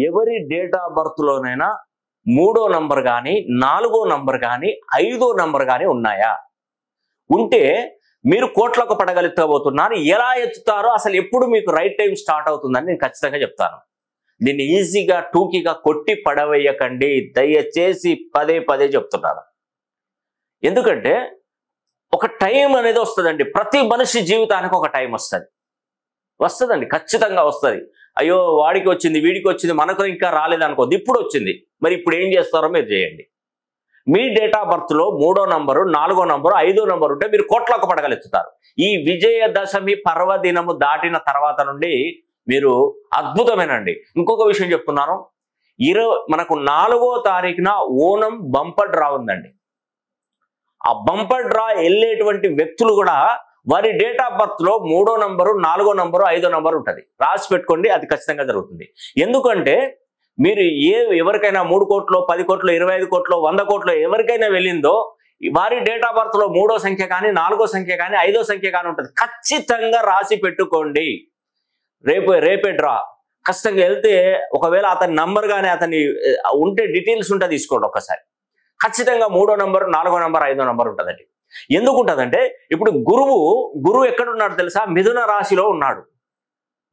ఎవరి date of birth లోనైనా 3వ నంబర్ కానీ 4వ నంబర్ కానీ 5వ నంబర్ కానీ ఉన్నాయా? ఉంటే మీరు కోట్లకు పడగలుగుతాబోతున్నారు. ఎలా ఎత్తుతారో అసలు ఎప్పుడు మీకు రైట్ టైం స్టార్ట్ అవుతుందని నేను ఖచ్చితంగా చెప్తాను. దీన్ని ఈజీగా టూకీగా కొట్టి పడవేయకండి, దయచేసి పదే పదే చెప్తున్నాను. ఎందుకంటే ఒక టైం అనేది వస్తుందండి. ప్రతి మనిషి జీవితానికి ఒక టైం వస్తుందండి, ఖచ్చితంగా వస్తుంది. అయ్యో వాడికి వచ్చింది, వీడికి వచ్చింది, మనకు ఇంకా రాలేదనుకోద్ది, ఇప్పుడు వచ్చింది. మరి ఇప్పుడు ఏం చేస్తారో మీరు చేయండి. మీ డేట్ ఆఫ్ బర్త్ లో 3వ నంబరు, 4వ నంబరు, 5వ నంబరు ఉంటే మీరు కోట్లకు పడగలుగుతారు. ఈ విజయదశమి పర్వదినము దాటిన తర్వాత నుండి మీరు అద్భుతమేనండి. ఇంకొక విషయం చెప్తున్నాను. మనకు 4వ తారీఖున ఓనం బంపర్ డ్రా ఉందండి. ఆ బంపర్ డ్రా వెళ్ళేటువంటి వ్యక్తులు కూడా వారి డేట్ ఆఫ్ బర్త్ లో 3వ నంబరు, 4వ నంబరు, 5వ నంబరు ఉంటుంది. రాసి పెట్టుకోండి, అది ఖచ్చితంగా జరుగుతుంది. ఎందుకంటే మీరు ఎవరికైనా 3 కోట్లు, 10 కోట్లు, 25 కోట్లు, 100 కోట్లు ఎవరికైనా వెళ్ళిందో వారి డేట్ ఆఫ్ బర్త్ లో 3వ సంఖ్య కానీ, 4వ సంఖ్య కానీ, 5వ సంఖ్య కానీ ఉంటుంది. ఖచ్చితంగా రాసి పెట్టుకోండి. రేపే డ్రా ఖచ్చితంగా వెళ్తే ఒకవేళ అతని నంబర్ కానీ అతని ఉంటే డీటెయిల్స్ ఉంటే తీసుకోండి ఒక్కసారి. ఖచ్చితంగా 3వ నంబర్, 4వ నంబర్, 5వ నంబర్ ఉంటుందండి. ఎందుకు ఉంటుందంటే ఇప్పుడు గురువు ఎక్కడున్నాడు తెలుసా? మిథున రాశిలో ఉన్నాడు.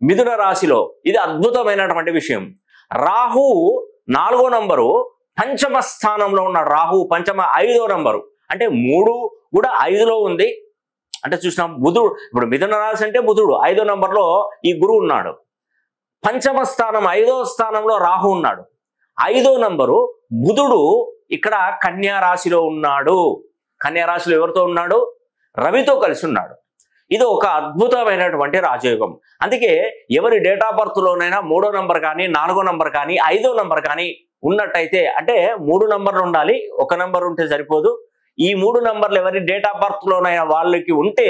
మిథున రాశిలో ఇది అద్భుతమైనటువంటి విషయం. రాహు 4వ నంబరు పంచమ స్థానంలో ఉన్నాడు. రాహు పంచమ 5వ నంబరు అంటే 3 కూడా 5లో ఉంది. అంటే చూసినాం బుధుడు, ఇప్పుడు మిథున రాశి అంటే బుధుడు 5వ నంబర్లో ఈ గురువు ఉన్నాడు. పంచమ స్థానం 5వ స్థానంలో రాహు ఉన్నాడు. 5వ నంబరు బుధుడు ఇక్కడ కన్యా రాశిలో ఉన్నాడు. కన్యా రాశిలో ఎవరితో ఉన్నాడు? రవితో కలిసి ఉన్నాడు. ఇది ఒక అద్భుతమైనటువంటి రాజయోగం. అందుకే ఎవరి డేట్ ఆఫ్ బర్త్ లోనైనా 3వ నంబర్ కానీ, 4వ నంబర్ కానీ, 5వ నంబర్ కానీ ఉన్నట్టయితే, అంటే 3 నంబర్లు ఉండాలి, ఒక నంబర్ ఉంటే సరిపోదు. ఈ 3 నంబర్లు ఎవరి డేట్ ఆఫ్ బర్త్ లోనైనా వాళ్ళకి ఉంటే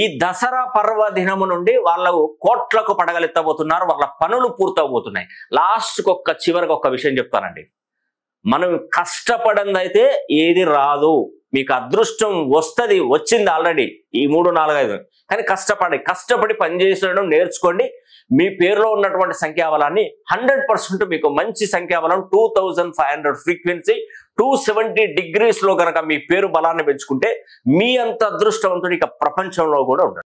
ఈ దసరా పర్వదినము నుండి వాళ్ళు కోట్లకు పడగలెత్తబోతున్నారు. వాళ్ళ పనులు పూర్తవబోతున్నాయి. చివరికి ఒక విషయం చెప్తానండి. మనం కష్టపడిందైతే ఏది రాదు. మీకు అదృష్టం వచ్చింది ఆల్రెడీ ఈ 3, 4, 5. కానీ కష్టపడి పనిచేసడం నేర్చుకోండి. మీ పేరులో ఉన్నటువంటి సంఖ్యాబలాన్ని 100% మీకు మంచి సంఖ్యాబలం 2500 ఫ్రీక్వెన్సీ 270 degrees లో కనుక మీ పేరు బలాన్ని పెంచుకుంటే మీ అంత అదృష్టవంతుడు ఇక ప్రపంచంలో కూడా ఉంటాడు.